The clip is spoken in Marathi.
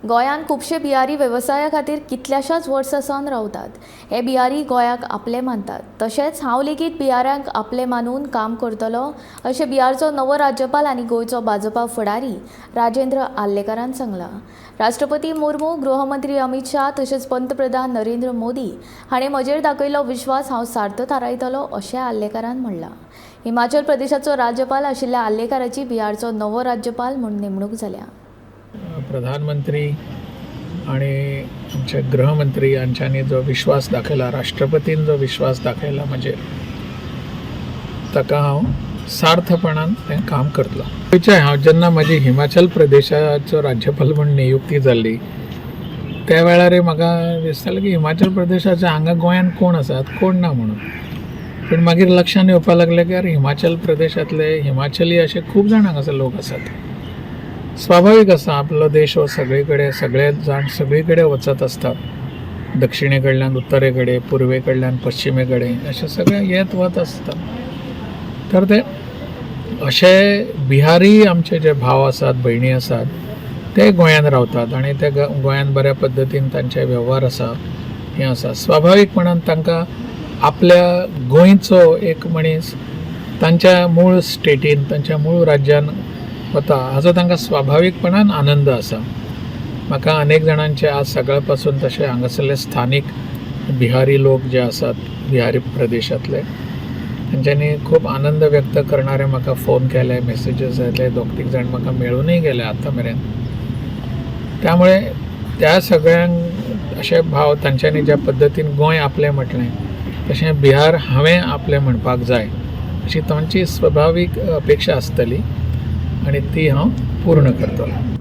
गोंयांत खुबशे बिहारी वेवसाया खातीर कितल्याशाच वर्सांसावन रावतात। हे बिहारी गोंयाक आपले मानतात। तशेंच हांव लेगीत बिहारांक आपले मानून काम करतलो अशें बिहारचो नवो राज्यपाल आनी गोंयचो भाजपा फुडारी राजेंद्र आर्लेकरान सांगलां। राष्ट्रपती मुर्मू, गृहमंत्री अमित शाह तशेंच पंतप्रधान नरेंद्र मोदी हाणें म्हजेर दाखयल्लो विश्वास हांव सार्थ थारायतलों अशें आर्लेकरान म्हणलां। हिमाचल प्रदेशाचो राज्यपाल आशिल्ल्या आर्लेकराची बिहारचो नवो राज्यपाल म्हूण नेमणूक जाल्या। प्रधानमंत्री आणि आमचे गृहमंत्री यांच्यानी जो विश्वास दाखयला, राष्ट्रपतीन जो विश्वास दाखयला म्हणजे ताका हांव सार्थपणान तें काम करतलो। थंयच्यान हांव जेन्ना म्हाजी हिमाचल प्रदेशाचो राज्यपाल म्हूण नियुक्ती जाल्ली त्या वेळार म्हाका दिसतालें की हिमाचल प्रदेशाच्या हांगा गोंयांत कोण आसात, कोण ना म्हणून। पूण मागीर लक्षांत येवपाक लागलें की यार हिमाचल प्रदेशांतले हिमाचली अशे खूब जाण हांगासर लोक आसात। स्वाभाविक आसा, आपलो देश हो सगळे जाण सगळे कडेन वचत असतात। दक्षिणे कडल्यान उत्तरे कडेन, पूर्वे कडल्यान पश्चिमे कडेन अशें सगळे येत वत आसतात। तर ते अशे बिहारी आमचे जे भाव आसात, भयणी आसात, ते गोंयांत रावतात आनी ते गोंयांत बऱ्या पद्दतीन तांचे वेव्हार आसा, हें आसा। स्वाभाविकपणान तांकां आपल्या गोंयचो एक मनीस तांच्या मूळ स्टेटीन, तांच्या मूळ राज्यान वता हाचो तांकां स्वाभाविकपणान आनंद आसा। म्हाका अनेक जाणांचे आज सकाळ पासून तशे हांगासरले स्थानीक बिहारी लोक जे आसात बिहारी प्रदेशांतले, तांच्यांनी खूब आनंद व्यक्त करणारे म्हाका फोन केले, मेसेजीस येतले, दोग तीग जाण म्हाका मेळूनय गेले आतां मेरेन। त्यामुळे त्या सगळ्यांक अशे भाव तांच्यांनी ज्या पद्दतीन गोंय आपलें म्हटलें तशें बिहार हांवें आपलें म्हणपाक जाय अशी तांची स्वाभावीक अपेक्षा आसतली आनी ती हांव पूर्ण करतलो।